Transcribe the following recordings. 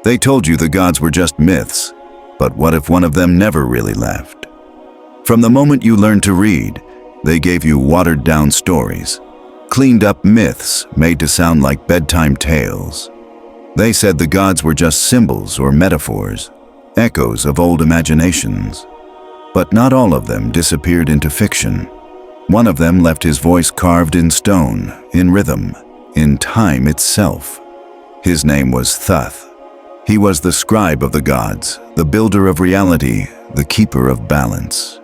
They told you the gods were just myths, but what if one of them never really left? From the moment you learned to read, they gave you watered-down stories, cleaned-up myths made to sound like bedtime tales. They said the gods were just symbols or metaphors, echoes of old imaginations. But not all of them disappeared into fiction. One of them left his voice carved in stone, in rhythm, in time itself. His name was Thoth. He was the scribe of the gods, the builder of reality, the keeper of balance.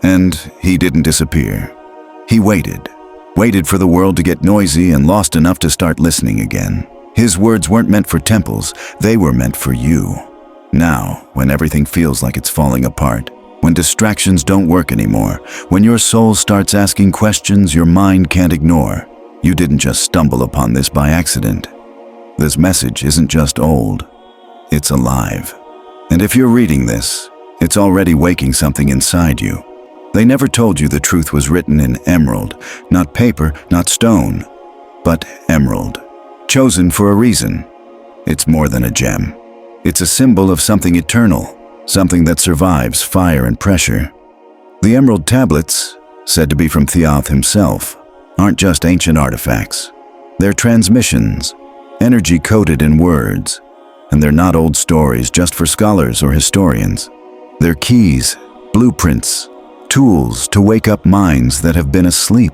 And he didn't disappear. He waited for the world to get noisy and lost enough to start listening again. His words weren't meant for temples, they were meant for you. Now, when everything feels like it's falling apart, when distractions don't work anymore, when your soul starts asking questions your mind can't ignore, you didn't just stumble upon this by accident. This message isn't just old, it's alive. And if you're reading this, it's already waking something inside you. They never told you the truth was written in emerald, not paper, not stone, but emerald, chosen for a reason. It's more than a gem. It's a symbol of something eternal, something that survives fire and pressure. The emerald tablets, said to be from Thoth himself, aren't just ancient artifacts. They're transmissions, energy coded in words, and they're not old stories just for scholars or historians. They're keys, blueprints, tools to wake up minds that have been asleep.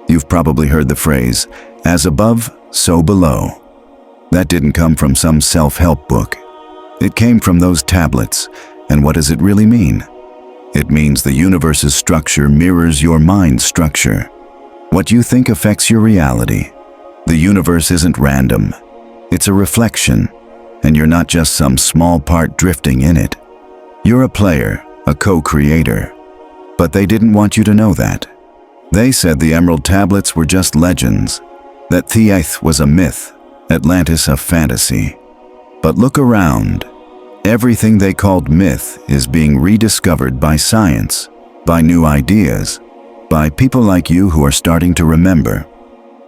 You've probably heard the phrase, "as above, so below." That didn't come from some self-help book. It came from those tablets, and what does it really mean? It means the universe's structure mirrors your mind's structure. What you think affects your reality. The universe isn't random. It's a reflection, and you're not just some small part drifting in it. You're a player, a co-creator. But they didn't want you to know that. They said the emerald tablets were just legends, that Thoth was a myth, Atlantis a fantasy. But look around. Everything they called myth is being rediscovered by science, by new ideas, by people like you who are starting to remember.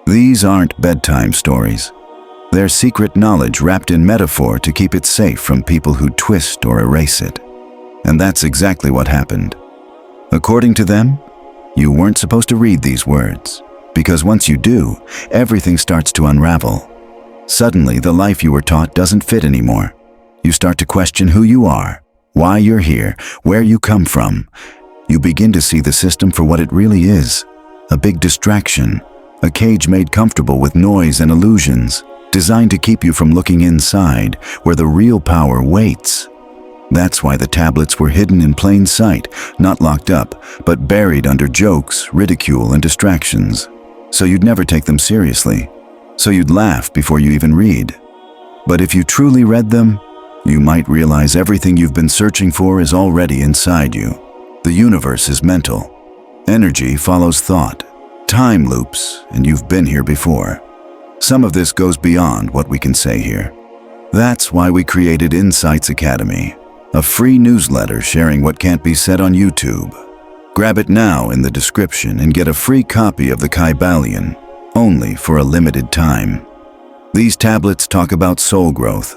These aren't bedtime stories. They're secret knowledge wrapped in metaphor to keep it safe from people who twist or erase it. And that's exactly what happened. According to them, you weren't supposed to read these words, because once you do, everything starts to unravel. Suddenly, the life you were taught doesn't fit anymore. You start to question who you are, why you're here, where you come from. You begin to see the system for what it really is, a big distraction, a cage made comfortable with noise and illusions, designed to keep you from looking inside, where the real power waits. That's why the tablets were hidden in plain sight, not locked up, but buried under jokes, ridicule, and distractions. So you'd never take them seriously. So you'd laugh before you even read. But if you truly read them, you might realize everything you've been searching for is already inside you. The universe is mental. Energy follows thought. Time loops, and you've been here before. Some of this goes beyond what we can say here. That's why we created Insights Academy, a free newsletter sharing what can't be said on YouTube. Grab it now in the description and get a free copy of the Kybalion, only for a limited time. These tablets talk about soul growth,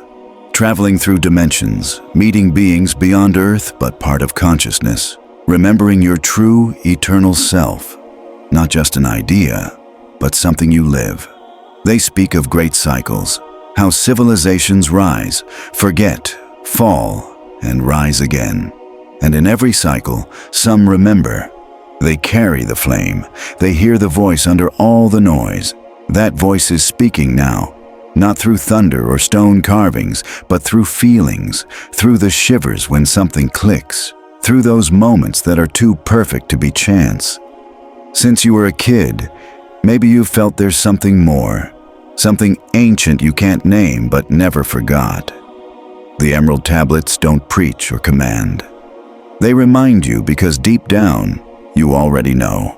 traveling through dimensions, meeting beings beyond Earth but part of consciousness, remembering your true, eternal self, not just an idea, but something you live. They speak of great cycles, how civilizations rise, forget, fall, and rise again. And in every cycle, some remember. They carry the flame. They hear the voice under all the noise. That voice is speaking now, not through thunder or stone carvings, but through feelings, through the shivers when something clicks, through those moments that are too perfect to be chance. Since you were a kid, maybe you felt there's something more, something ancient you can't name but never forgot. The emerald tablets don't preach or command. They remind you because deep down, you already know.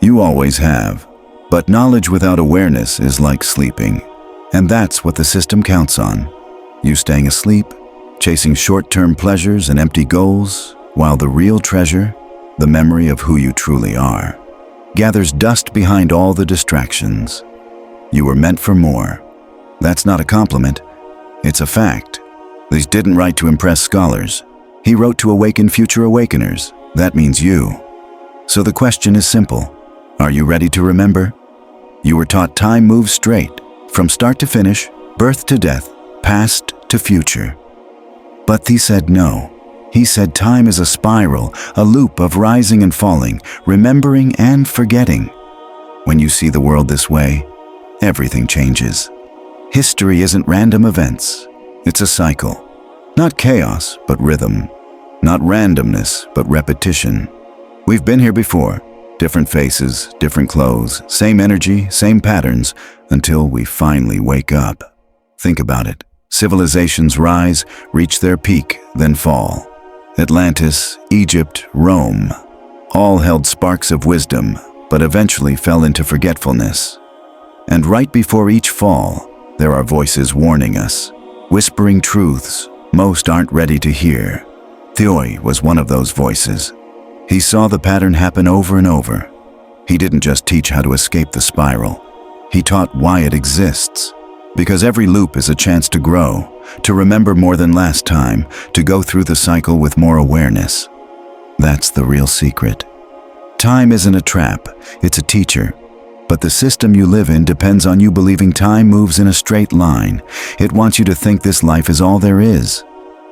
You always have. But knowledge without awareness is like sleeping. And that's what the system counts on. You staying asleep, chasing short-term pleasures and empty goals, while the real treasure, the memory of who you truly are, gathers dust behind all the distractions. You were meant for more. That's not a compliment. It's a fact. He didn't write to impress scholars. He wrote to awaken future awakeners. That means you. So the question is simple. Are you ready to remember? You were taught time moves straight, from start to finish, birth to death, past to future. But Thoth said no. He said time is a spiral, a loop of rising and falling, remembering and forgetting. When you see the world this way, everything changes. History isn't random events. It's a cycle. Not chaos, but rhythm. Not randomness, but repetition. We've been here before. Different faces, different clothes, same energy, same patterns, until we finally wake up. Think about it. Civilizations rise, reach their peak, then fall. Atlantis, Egypt, Rome, all held sparks of wisdom, but eventually fell into forgetfulness. And right before each fall, there are voices warning us, whispering truths most aren't ready to hear. Thoth was one of those voices. He saw the pattern happen over and over. He didn't just teach how to escape the spiral. He taught why it exists. Because every loop is a chance to grow, to remember more than last time, to go through the cycle with more awareness. That's the real secret. Time isn't a trap, it's a teacher. But the system you live in depends on you believing time moves in a straight line. It wants you to think this life is all there is.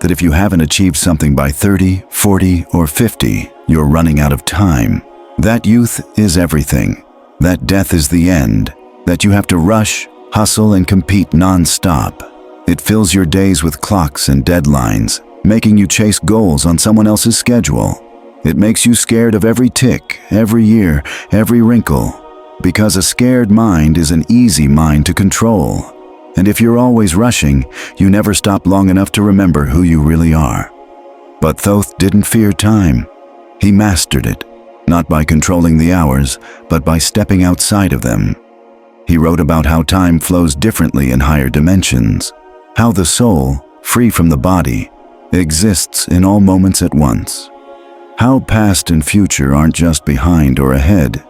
That if you haven't achieved something by 30, 40, or 50, you're running out of time. That youth is everything. That death is the end. That you have to rush, hustle, and compete non-stop. It fills your days with clocks and deadlines, making you chase goals on someone else's schedule. It makes you scared of every tick, every year, every wrinkle. Because a scared mind is an easy mind to control. And if you're always rushing, you never stop long enough to remember who you really are. But Thoth didn't fear time. He mastered it, not by controlling the hours, but by stepping outside of them. He wrote about how time flows differently in higher dimensions, how the soul, free from the body, exists in all moments at once, how past and future aren't just behind or ahead,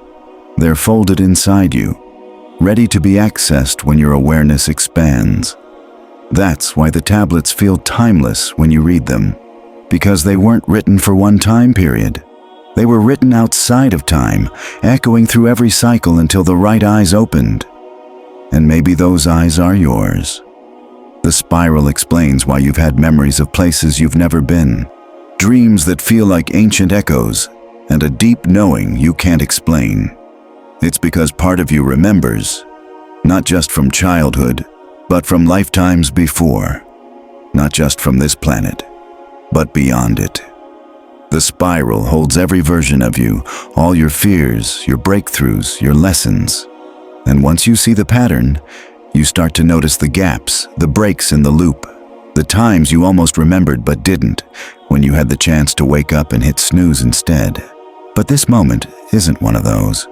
they're folded inside you, ready to be accessed when your awareness expands. That's why the tablets feel timeless when you read them, because they weren't written for one time period. They were written outside of time, echoing through every cycle until the right eyes opened. And maybe those eyes are yours. The spiral explains why you've had memories of places you've never been, dreams that feel like ancient echoes, and a deep knowing you can't explain. It's because part of you remembers, not just from childhood, but from lifetimes before. Not just from this planet, but beyond it. The spiral holds every version of you, all your fears, your breakthroughs, your lessons. And once you see the pattern, you start to notice the gaps, the breaks in the loop, the times you almost remembered but didn't, when you had the chance to wake up and hit snooze instead. But this moment isn't one of those.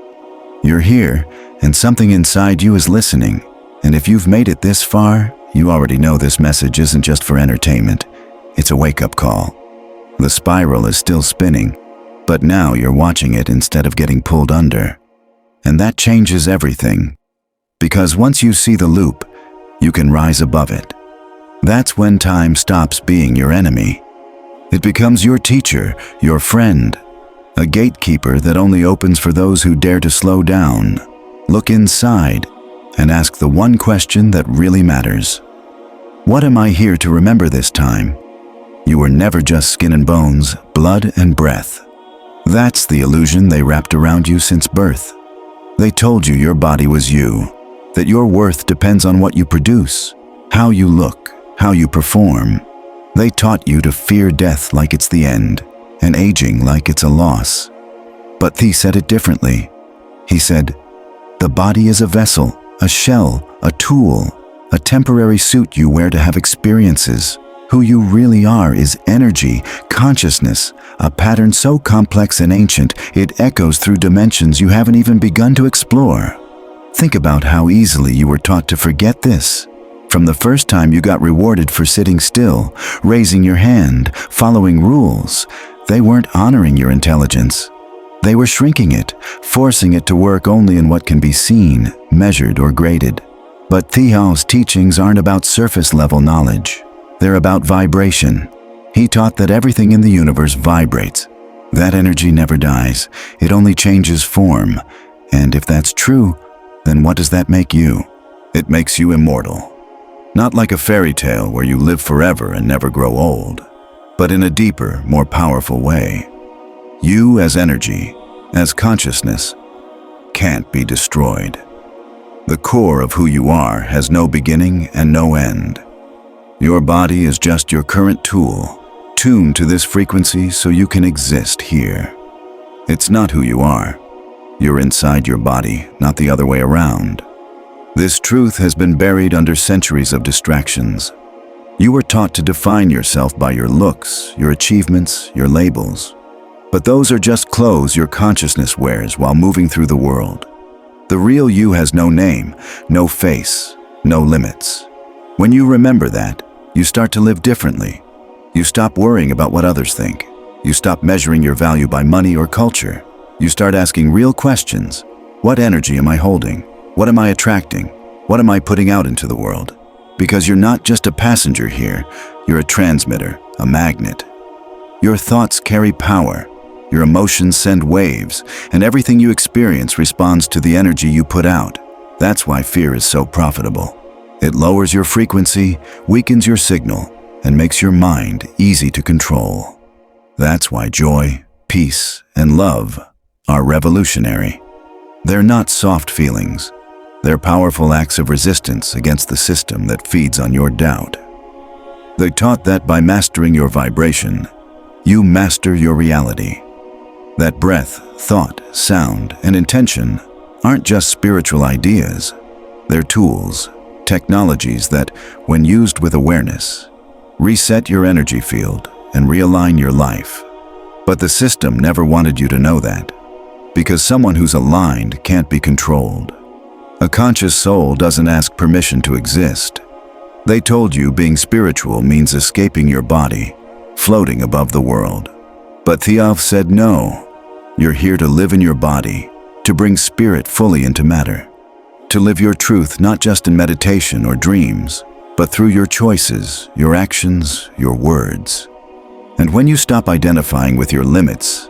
You're here, and something inside you is listening. And if you've made it this far, you already know this message isn't just for entertainment. It's a wake-up call. The spiral is still spinning, but now you're watching it instead of getting pulled under. And that changes everything. Because once you see the loop, you can rise above it. That's when time stops being your enemy. It becomes your teacher, your friend, a gatekeeper that only opens for those who dare to slow down, look inside, and ask the one question that really matters. What am I here to remember this time? You were never just skin and bones, blood and breath. That's the illusion they wrapped around you since birth. They told you your body was you, that your worth depends on what you produce, how you look, how you perform. They taught you to fear death like it's the end, and aging like it's a loss. But Thoth said it differently. He said, the body is a vessel, a shell, a tool, a temporary suit you wear to have experiences. Who you really are is energy, consciousness, a pattern so complex and ancient it echoes through dimensions you haven't even begun to explore. Think about how easily you were taught to forget this. From the first time you got rewarded for sitting still, raising your hand, following rules, they weren't honoring your intelligence. They were shrinking it, forcing it to work only in what can be seen, measured, or graded. But Thoth's teachings aren't about surface-level knowledge. They're about vibration. He taught that everything in the universe vibrates. That energy never dies. It only changes form. And if that's true, then what does that make you? It makes you immortal. Not like a fairy tale where you live forever and never grow old, but in a deeper, more powerful way. You as energy, as consciousness, can't be destroyed. The core of who you are has no beginning and no end. Your body is just your current tool, tuned to this frequency so you can exist here. It's not who you are. You're inside your body, not the other way around. This truth has been buried under centuries of distractions. You were taught to define yourself by your looks, your achievements, your labels. But those are just clothes your consciousness wears while moving through the world. The real you has no name, no face, no limits. When you remember that, you start to live differently. You stop worrying about what others think. You stop measuring your value by money or culture. You start asking real questions. What energy am I holding? What am I attracting? What am I putting out into the world? Because you're not just a passenger here, you're a transmitter, a magnet. Your thoughts carry power. Your emotions send waves, and everything you experience responds to the energy you put out. That's why fear is so profitable. It lowers your frequency, weakens your signal, and makes your mind easy to control. That's why joy, peace, and love are revolutionary. They're not soft feelings. They're powerful acts of resistance against the system that feeds on your doubt. They taught that by mastering your vibration, you master your reality. That breath, thought, sound, and intention aren't just spiritual ideas. They're tools, technologies that, when used with awareness, reset your energy field and realign your life. But the system never wanted you to know that, because someone who's aligned can't be controlled. A conscious soul doesn't ask permission to exist. They told you being spiritual means escaping your body, floating above the world. But Thoth said no. You're here to live in your body, to bring spirit fully into matter, to live your truth not just in meditation or dreams, but through your choices, your actions, your words. And when you stop identifying with your limits,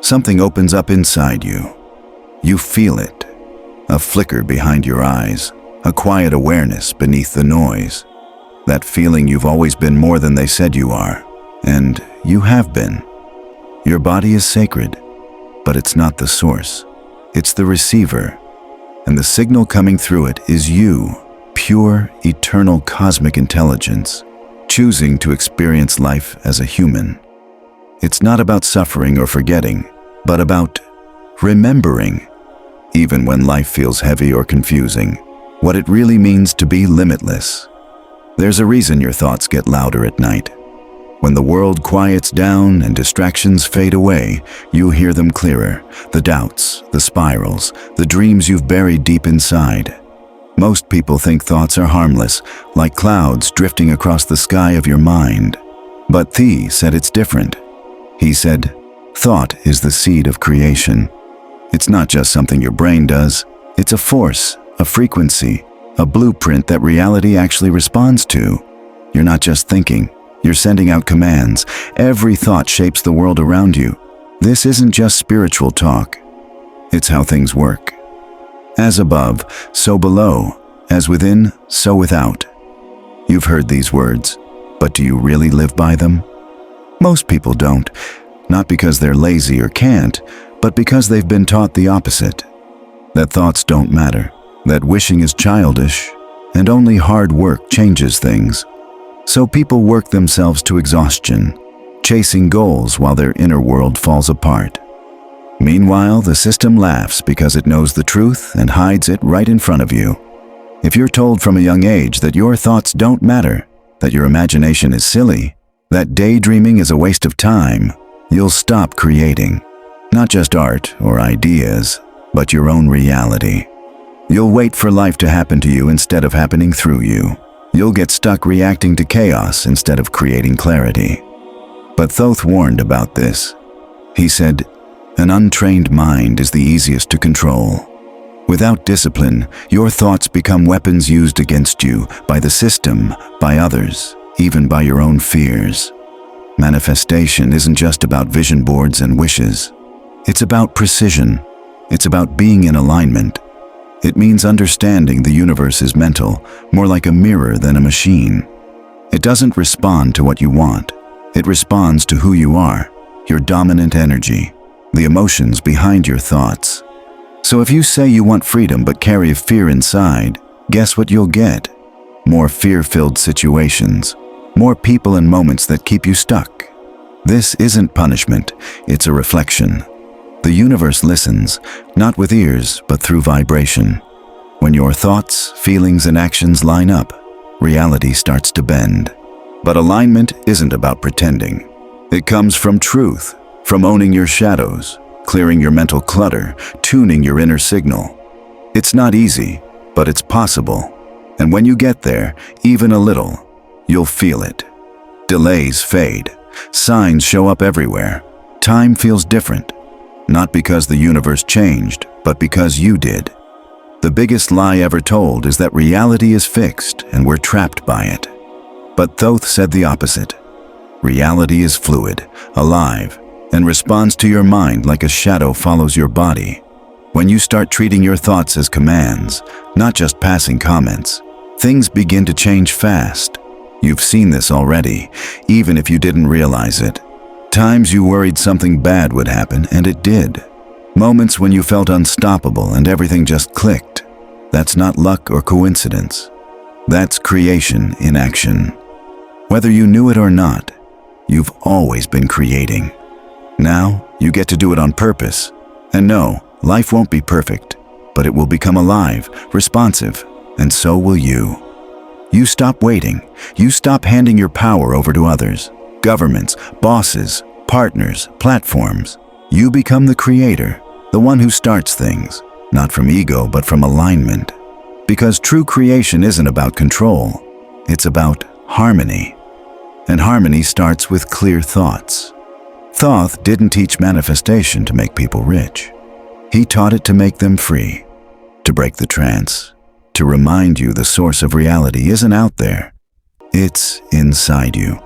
something opens up inside you. You feel it. A flicker behind your eyes, a quiet awareness beneath the noise. That feeling you've always been more than they said you are. And you have been. Your body is sacred, but it's not the source. It's the receiver. And the signal coming through it is you, pure, eternal cosmic intelligence, choosing to experience life as a human. It's not about suffering or forgetting, but about remembering. Even when life feels heavy or confusing, what it really means to be limitless. There's a reason your thoughts get louder at night. When the world quiets down and distractions fade away, you hear them clearer, the doubts, the spirals, the dreams you've buried deep inside. Most people think thoughts are harmless, like clouds drifting across the sky of your mind. But Thoth said it's different. He said, thought is the seed of creation. It's not just something your brain does. It's a force, a frequency, a blueprint that reality actually responds to. You're not just thinking, you're sending out commands. Every thought shapes the world around you. This isn't just spiritual talk. It's how things work. As above, so below. As within, so without. You've heard these words, but do you really live by them? Most people don't, not because they're lazy or can't, but because they've been taught the opposite. That thoughts don't matter, that wishing is childish, and only hard work changes things. So people work themselves to exhaustion, chasing goals while their inner world falls apart. Meanwhile, the system laughs because it knows the truth and hides it right in front of you. If you're told from a young age that your thoughts don't matter, that your imagination is silly, that daydreaming is a waste of time, you'll stop creating. Not just art or ideas, but your own reality. You'll wait for life to happen to you instead of happening through you. You'll get stuck reacting to chaos instead of creating clarity. But Thoth warned about this. He said, an untrained mind is the easiest to control. Without discipline, your thoughts become weapons used against you by the system, by others, even by your own fears. Manifestation isn't just about vision boards and wishes. It's about precision. It's about being in alignment. It means understanding the universe is mental, more like a mirror than a machine. It doesn't respond to what you want. It responds to who you are, your dominant energy, the emotions behind your thoughts. So if you say you want freedom but carry fear inside, guess what you'll get? More fear-filled situations, more people and moments that keep you stuck. This isn't punishment, it's a reflection. The universe listens, not with ears, but through vibration. When your thoughts, feelings, and actions line up, reality starts to bend. But alignment isn't about pretending. It comes from truth, from owning your shadows, clearing your mental clutter, tuning your inner signal. It's not easy, but it's possible. And when you get there, even a little, you'll feel it. Delays fade. Signs show up everywhere. Time feels different. Not because the universe changed, but because you did. The biggest lie ever told is that reality is fixed and we're trapped by it. But Thoth said the opposite. Reality is fluid, alive, and responds to your mind like a shadow follows your body. When you start treating your thoughts as commands, not just passing comments, things begin to change fast. You've seen this already, even if you didn't realize it. Times you worried something bad would happen, and it did. Moments when you felt unstoppable and everything just clicked. That's not luck or coincidence. That's creation in action. Whether you knew it or not, you've always been creating. Now, you get to do it on purpose. And no, life won't be perfect, but it will become alive, responsive, and so will you. You stop waiting. You stop handing your power over to others, governments, bosses, partners, platforms. You become the creator, the one who starts things, not from ego, but from alignment. Because true creation isn't about control. It's about harmony. And harmony starts with clear thoughts. Thoth didn't teach manifestation to make people rich. He taught it to make them free, to break the trance, to remind you the source of reality isn't out there. It's inside you.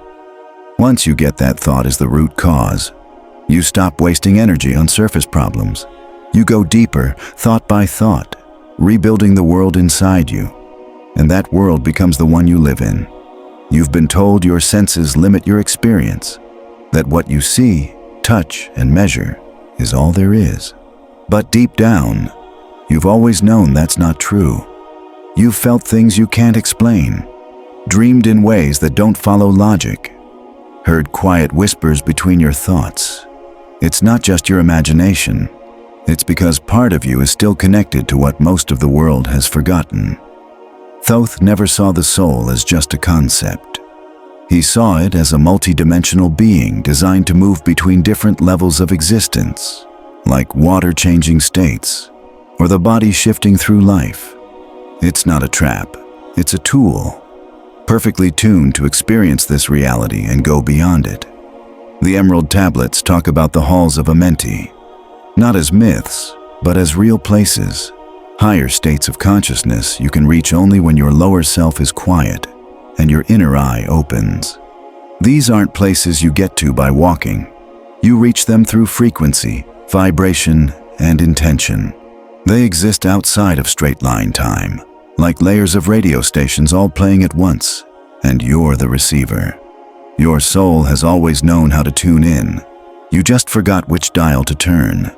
Once you get that thought as the root cause, you stop wasting energy on surface problems. You go deeper, thought by thought, rebuilding the world inside you. And that world becomes the one you live in. You've been told your senses limit your experience, that what you see, touch, and measure is all there is. But deep down, you've always known that's not true. You've felt things you can't explain, dreamed in ways that don't follow logic, heard quiet whispers between your thoughts. It's not just your imagination. It's because part of you is still connected to what most of the world has forgotten. Thoth never saw the soul as just a concept. He saw it as a multidimensional being designed to move between different levels of existence, like water changing states, or the body shifting through life. It's not a trap, it's a tool, perfectly tuned to experience this reality and go beyond it. The Emerald Tablets talk about the halls of Amenti, not as myths, but as real places, higher states of consciousness you can reach only when your lower self is quiet and your inner eye opens. These aren't places you get to by walking. You reach them through frequency, vibration, and intention. They exist outside of straight-line time, like layers of radio stations all playing at once, and you're the receiver. Your soul has always known how to tune in. You just forgot which dial to turn.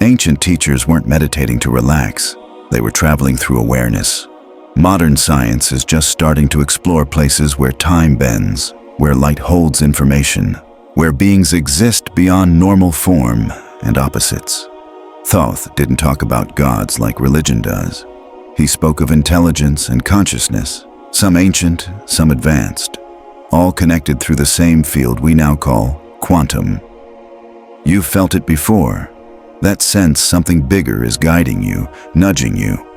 Ancient teachers weren't meditating to relax. They were traveling through awareness. Modern science is just starting to explore places where time bends, where light holds information, where beings exist beyond normal form and opposites. Thoth didn't talk about gods like religion does. He spoke of intelligence and consciousness, some ancient, some advanced, all connected through the same field we now call quantum. You've felt it before. That sense something bigger is guiding you, nudging you.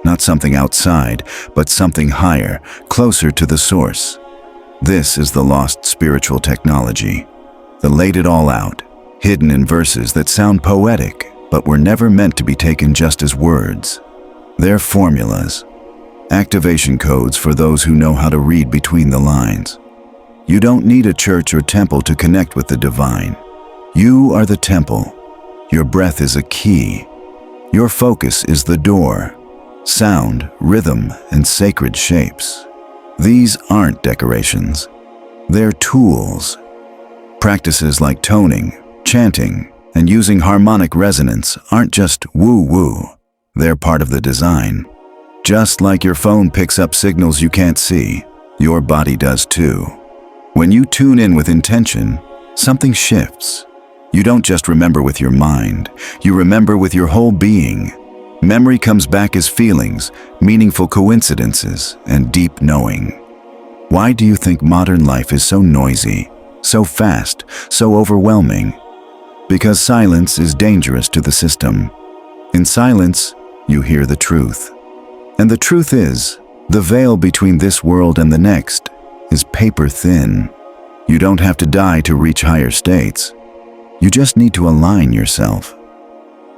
Not something outside, but something higher, closer to the source. This is the lost spiritual technology. The laid it all out, hidden in verses that sound poetic, but were never meant to be taken just as words. They're formulas, activation codes for those who know how to read between the lines. You don't need a church or temple to connect with the divine. You are the temple. Your breath is a key. Your focus is the door. Sound, rhythm, and sacred shapes. These aren't decorations. They're tools. Practices like toning, chanting, and using harmonic resonance aren't just woo-woo. They're part of the design. Just like your phone picks up signals you can't see, your body does too. When you tune in with intention, something shifts. You don't just remember with your mind, you remember with your whole being. Memory comes back as feelings, meaningful coincidences, and deep knowing. Why do you think modern life is so noisy, so fast, so overwhelming? Because silence is dangerous to the system. In silence, you hear the truth. And the truth is, the veil between this world and the next is paper thin. You don't have to die to reach higher states. You just need to align yourself.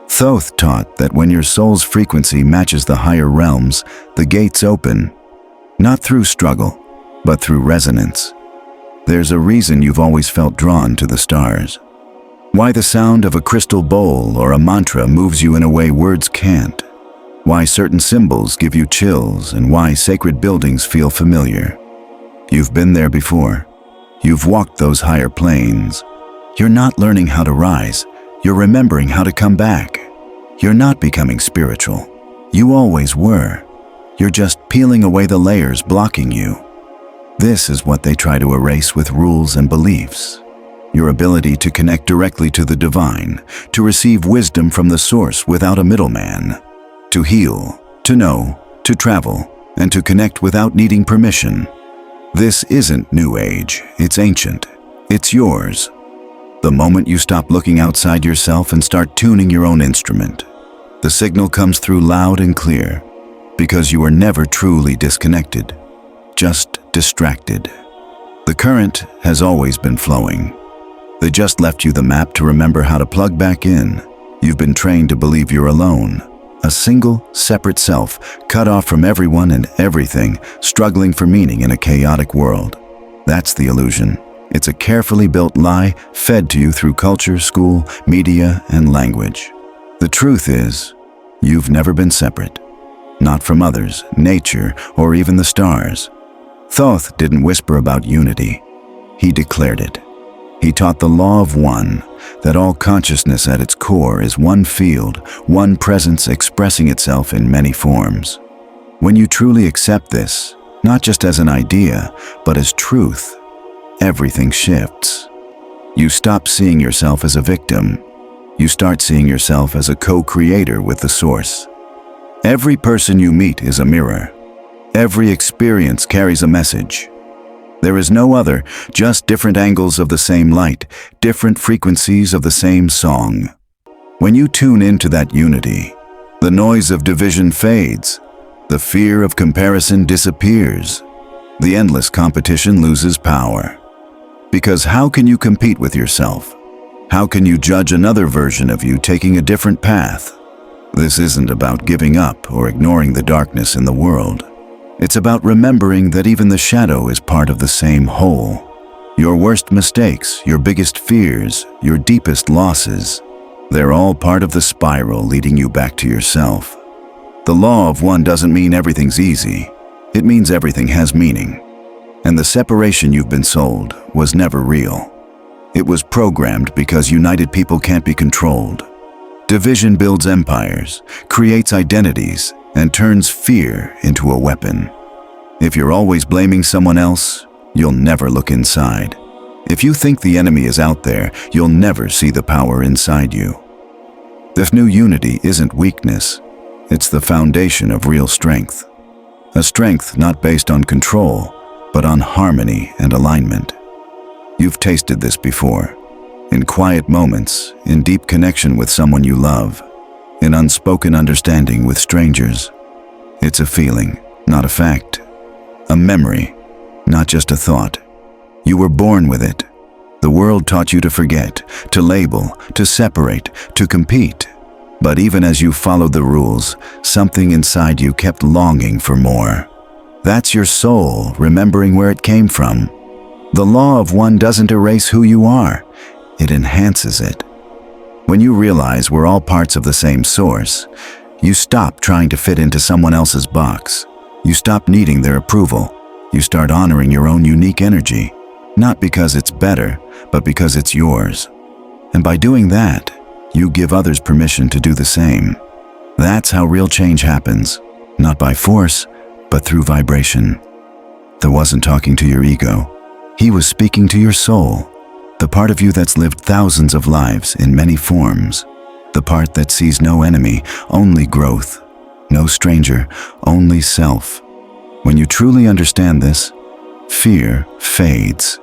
Thoth taught that when your soul's frequency matches the higher realms, the gates open, not through struggle, but through resonance. There's a reason you've always felt drawn to the stars. Why the sound of a crystal bowl or a mantra moves you in a way words can't. Why certain symbols give you chills and why sacred buildings feel familiar. You've been there before. You've walked those higher planes. You're not learning how to rise. You're remembering how to come back. You're not becoming spiritual. You always were. You're just peeling away the layers blocking you. This is what they try to erase with rules and beliefs. Your ability to connect directly to the divine, to receive wisdom from the source without a middleman, to heal, to know, to travel, and to connect without needing permission. This isn't New Age, it's ancient. It's yours. The moment you stop looking outside yourself and start tuning your own instrument, the signal comes through loud and clear, because you are never truly disconnected, just distracted. The current has always been flowing. They just left you the map to remember how to plug back in. You've been trained to believe you're alone, a single, separate self, cut off from everyone and everything, struggling for meaning in a chaotic world. That's the illusion. It's a carefully built lie fed to you through culture, school, media, and language. The truth is, you've never been separate. Not from others, nature, or even the stars. Thoth didn't whisper about unity. He declared it. He taught the law of one, that all consciousness at its core is one field, one presence expressing itself in many forms. When you truly accept this, not just as an idea, but as truth, everything shifts. You stop seeing yourself as a victim. You start seeing yourself as a co-creator with the source. Every person you meet is a mirror. Every experience carries a message. There is no other, just different angles of the same light, different frequencies of the same song. When you tune into that unity, the noise of division fades, the fear of comparison disappears, the endless competition loses power. Because how can you compete with yourself? How can you judge another version of you taking a different path? This isn't about giving up or ignoring the darkness in the world. It's about remembering that even the shadow is part of the same whole. Your worst mistakes, your biggest fears, your deepest losses, they're all part of the spiral leading you back to yourself. The law of one doesn't mean everything's easy. It means everything has meaning. And the separation you've been sold was never real. It was programmed because united people can't be controlled. Division builds empires, creates identities, and turns fear into a weapon. If you're always blaming someone else, you'll never look inside. If you think the enemy is out there, you'll never see the power inside you. This new unity isn't weakness. It's the foundation of real strength. A strength not based on control, but on harmony and alignment. You've tasted this before. In quiet moments, in deep connection with someone you love, in unspoken understanding with strangers. It's a feeling, not a fact. A memory, not just a thought. You were born with it. The world taught you to forget, to label, to separate, to compete. But even as you followed the rules, something inside you kept longing for more. That's your soul remembering where it came from. The law of one doesn't erase who you are, it enhances it. When you realize we're all parts of the same source, you stop trying to fit into someone else's box. You stop needing their approval. You start honoring your own unique energy, not because it's better, but because it's yours. And by doing that, you give others permission to do the same. That's how real change happens, not by force, but through vibration. Thoth wasn't talking to your ego. He was speaking to your soul, the part of you that's lived thousands of lives in many forms, the part that sees no enemy, only growth, no stranger, only self. When you truly understand this, fear fades.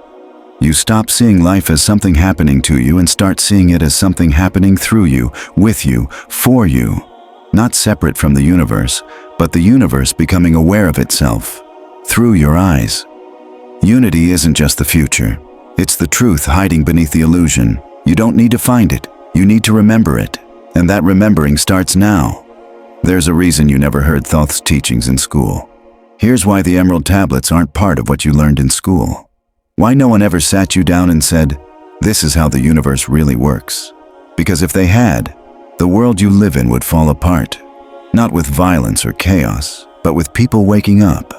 You stop seeing life as something happening to you and start seeing it as something happening through you, with you, for you. Not separate from the universe, but the universe becoming aware of itself, through your eyes. Unity isn't just the future. It's the truth hiding beneath the illusion. You don't need to find it. You need to remember it. And that remembering starts now. There's a reason you never heard Thoth's teachings in school. Here's why the Emerald Tablets aren't part of what you learned in school. Why no one ever sat you down and said, "This is how the universe really works." Because if they had, the world you live in would fall apart. Not with violence or chaos, but with people waking up.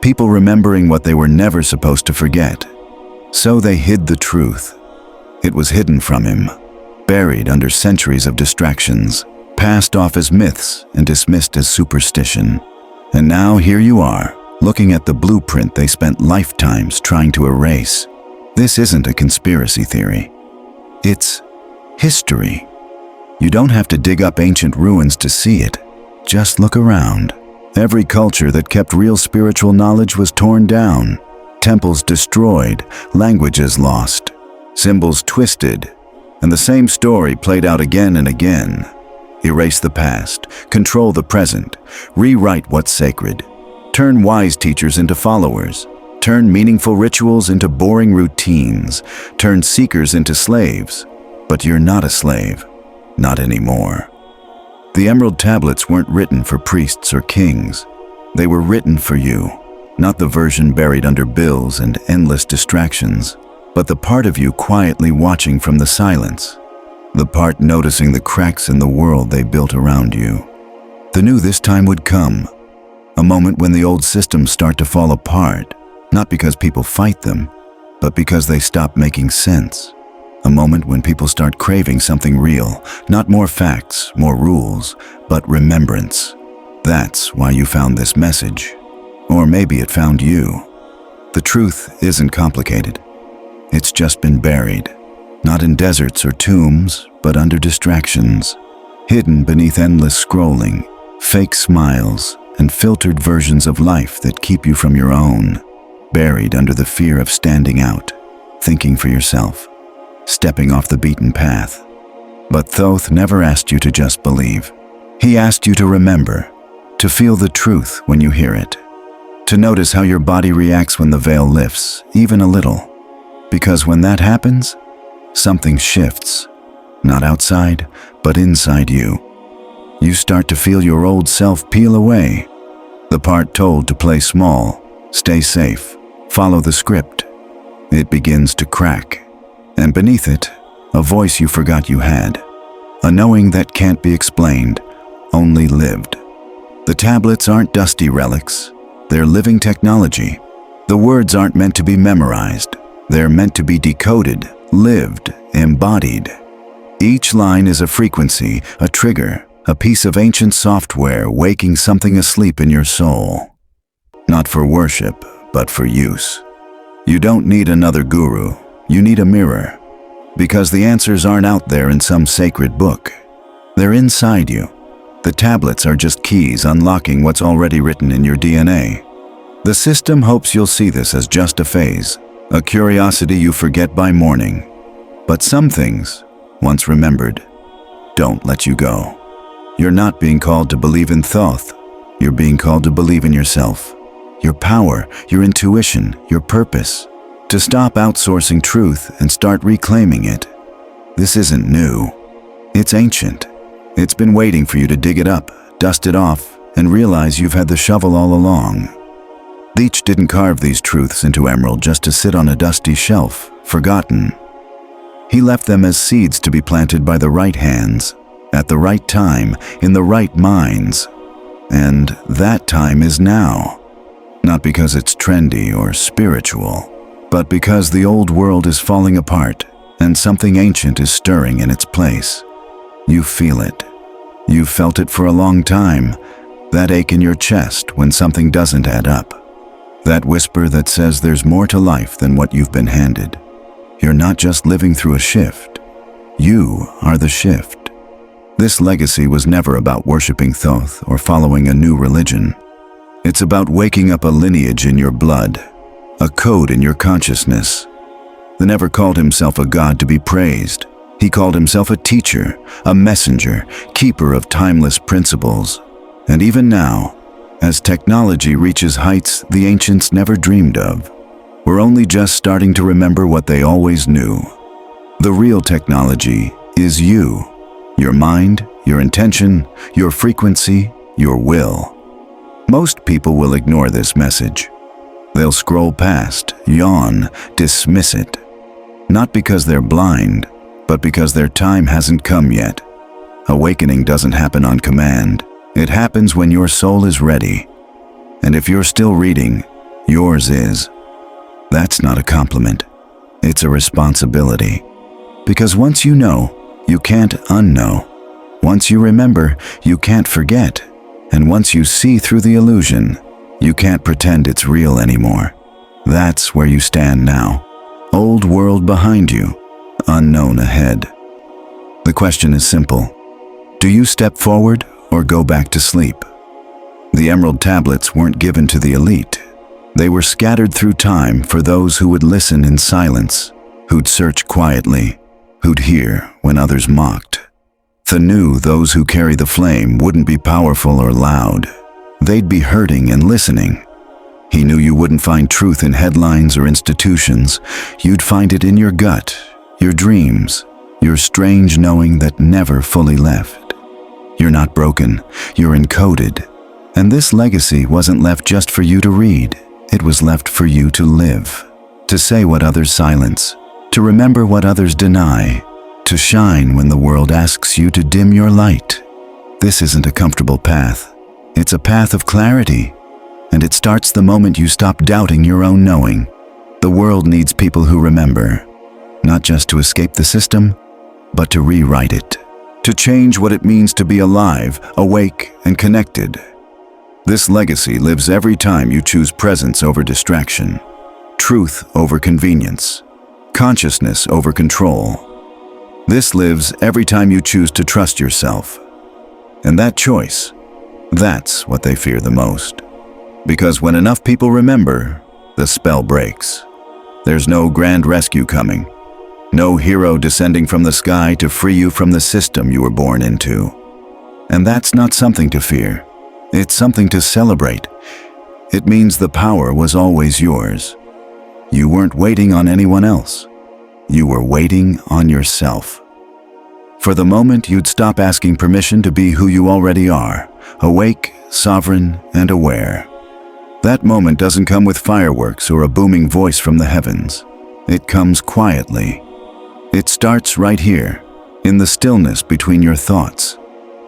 People remembering what they were never supposed to forget. So they hid the truth. It was hidden from him, buried under centuries of distractions, passed off as myths and dismissed as superstition. And now here you are, looking at the blueprint they spent lifetimes trying to erase. This isn't a conspiracy theory. It's history. You don't have to dig up ancient ruins to see it. Just look around. Every culture that kept real spiritual knowledge was torn down, temples destroyed, languages lost, symbols twisted, and the same story played out again and again. Erase the past, control the present, rewrite what's sacred, turn wise teachers into followers, turn meaningful rituals into boring routines, turn seekers into slaves. But you're not a slave, not anymore. The Emerald Tablets weren't written for priests or kings. They were written for you, not the version buried under bills and endless distractions, but the part of you quietly watching from the silence, the part noticing the cracks in the world they built around you. The new this time would come, a moment when the old systems start to fall apart, not because people fight them, but because they stop making sense. A moment when people start craving something real, not more facts, more rules, but remembrance. That's why you found this message. Or maybe it found you. The truth isn't complicated. It's just been buried, not in deserts or tombs, but under distractions, hidden beneath endless scrolling, fake smiles, and filtered versions of life that keep you from your own, buried under the fear of standing out, thinking for yourself, stepping off the beaten path. But Thoth never asked you to just believe. He asked you to remember, to feel the truth when you hear it, to notice how your body reacts when the veil lifts, even a little. Because when that happens, something shifts, not outside, but inside you. You start to feel your old self peel away, the part told to play small, stay safe, follow the script. It begins to crack. And beneath it, a voice you forgot you had, a knowing that can't be explained, only lived. The tablets aren't dusty relics, they're living technology. The words aren't meant to be memorized, they're meant to be decoded, lived, embodied. Each line is a frequency, a trigger, a piece of ancient software waking something asleep in your soul. Not for worship, but for use. You don't need another guru. You need a mirror, because the answers aren't out there in some sacred book. They're inside you. The tablets are just keys unlocking what's already written in your DNA. The system hopes you'll see this as just a phase, a curiosity you forget by morning. But some things, once remembered, don't let you go. You're not being called to believe in Thoth. You're being called to believe in yourself, your power, your intuition, your purpose. To stop outsourcing truth and start reclaiming it. This isn't new. It's ancient. It's been waiting for you to dig it up, dust it off, and realize you've had the shovel all along. Leech didn't carve these truths into emerald just to sit on a dusty shelf, forgotten. He left them as seeds to be planted by the right hands, at the right time, in the right minds. And that time is now. Not because it's trendy or spiritual, but because the old world is falling apart and something ancient is stirring in its place. You feel it. You've felt it for a long time, that ache in your chest when something doesn't add up. That whisper that says there's more to life than what you've been handed. You're not just living through a shift. You are the shift. This legacy was never about worshiping Thoth or following a new religion. It's about waking up a lineage in your blood, a code in your consciousness. The never called himself a god to be praised. He called himself a teacher, a messenger, keeper of timeless principles. And even now, as technology reaches heights the ancients never dreamed of, we're only just starting to remember what they always knew. The real technology is you, your mind, your intention, your frequency, your will. Most people will ignore this message. They'll scroll past, yawn, dismiss it. Not because they're blind, but because their time hasn't come yet. Awakening doesn't happen on command. It happens when your soul is ready. And if you're still reading, yours is. That's not a compliment. It's a responsibility. Because once you know, you can't unknow. Once you remember, you can't forget. And once you see through the illusion, you can't pretend it's real anymore. That's where you stand now. Old world behind you, unknown ahead. The question is simple. Do you step forward or go back to sleep? The emerald tablets weren't given to the elite. They were scattered through time for those who would listen in silence, who'd search quietly, who'd hear when others mocked. Thoth knew those who carry the flame wouldn't be powerful or loud. They'd be hurting and listening. He knew you wouldn't find truth in headlines or institutions. You'd find it in your gut, your dreams, your strange knowing that never fully left. You're not broken, you're encoded. And this legacy wasn't left just for you to read. It was left for you to live, to say what others silence, to remember what others deny, to shine when the world asks you to dim your light. This isn't a comfortable path. It's a path of clarity, and it starts the moment you stop doubting your own knowing. The world needs people who remember, not just to escape the system, but to rewrite it, to change what it means to be alive, awake, and connected. This legacy lives every time you choose presence over distraction, truth over convenience, consciousness over control. This lives every time you choose to trust yourself. And that choice, that's what they fear the most. Because when enough people remember, the spell breaks. There's no grand rescue coming. No hero descending from the sky to free you from the system you were born into. And that's not something to fear. It's something to celebrate. It means the power was always yours. You weren't waiting on anyone else. You were waiting on yourself. For the moment you'd stop asking permission to be who you already are, awake, sovereign, and aware. That moment doesn't come with fireworks or a booming voice from the heavens. It comes quietly. It starts right here, in the stillness between your thoughts,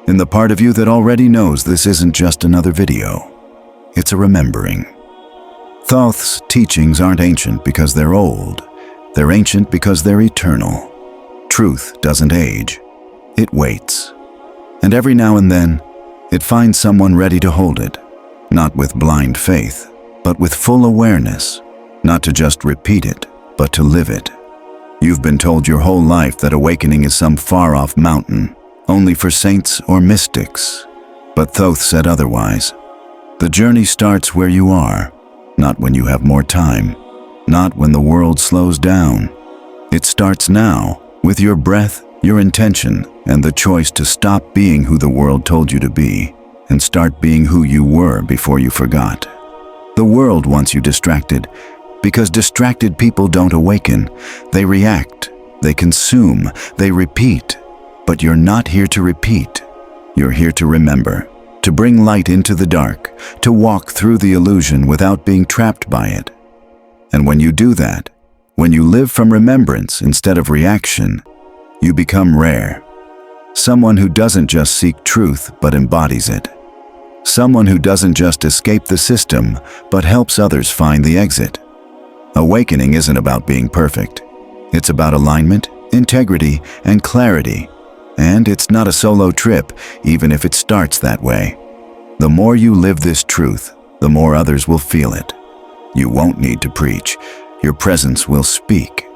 in the part of you that already knows this isn't just another video. It's a remembering. Thoth's teachings aren't ancient because they're old. They're ancient because they're eternal. Truth doesn't age. It waits. And every now and then, it finds someone ready to hold it. Not with blind faith, but with full awareness. Not to just repeat it, but to live it. You've been told your whole life that awakening is some far-off mountain, only for saints or mystics. But Thoth said otherwise. The journey starts where you are, not when you have more time, not when the world slows down. It starts now, with your breath, your intention, and the choice to stop being who the world told you to be, and start being who you were before you forgot. The world wants you distracted, because distracted people don't awaken. They react, they consume, they repeat. But you're not here to repeat. You're here to remember. to bring light into the dark, to walk through the illusion without being trapped by it. And when you do that, when you live from remembrance instead of reaction, you become rare. Someone who doesn't just seek truth but embodies it. Someone who doesn't just escape the system but helps others find the exit. Awakening isn't about being perfect. It's about alignment, integrity, and clarity. And it's not a solo trip, even if it starts that way. The more you live this truth, the more others will feel it. You won't need to preach. Your presence will speak.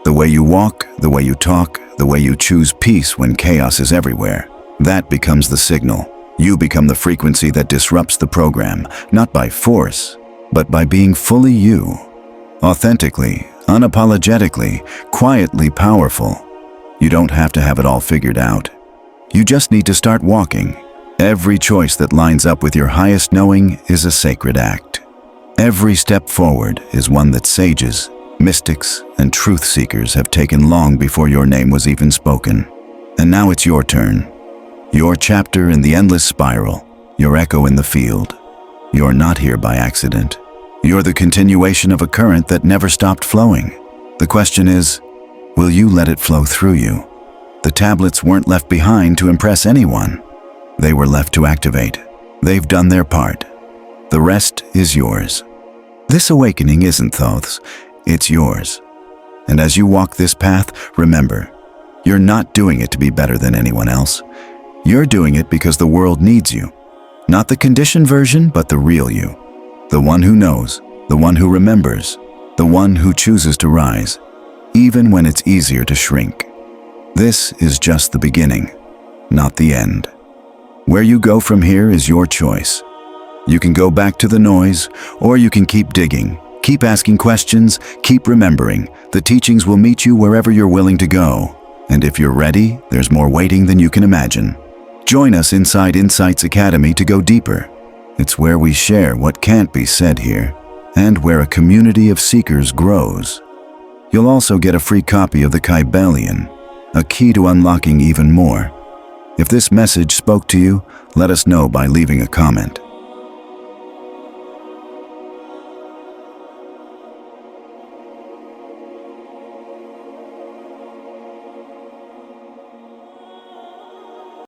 The way you walk, the way you talk, the way you choose peace when chaos is everywhere, that becomes the signal. You become the frequency that disrupts the program, not by force, but by being fully you. Authentically, unapologetically, quietly powerful. You don't have to have it all figured out. You just need to start walking. Every choice that lines up with your highest knowing is a sacred act. Every step forward is one that sages, mystics, and truth seekers have taken long before your name was even spoken. And now it's your turn. Your chapter in the endless spiral, your echo in the field. You're not here by accident. You're the continuation of a current that never stopped flowing. The question is, will you let it flow through you? The tablets weren't left behind to impress anyone. They were left to activate. They've done their part. The rest is yours. This awakening isn't Thoth's, it's yours. And as you walk this path, remember, you're not doing it to be better than anyone else. You're doing it because the world needs you. Not the conditioned version, but the real you. The one who knows, the one who remembers, the one who chooses to rise, even when it's easier to shrink. This is just the beginning, not the end. Where you go from here is your choice. You can go back to the noise, or you can keep digging, keep asking questions, keep remembering. The teachings will meet you wherever you're willing to go. And if you're ready, there's more waiting than you can imagine. Join us inside Insights Academy to go deeper. It's where we share what can't be said here, and where a community of seekers grows. You'll also get a free copy of the Kybalion, a key to unlocking even more. If this message spoke to you, let us know by leaving a comment.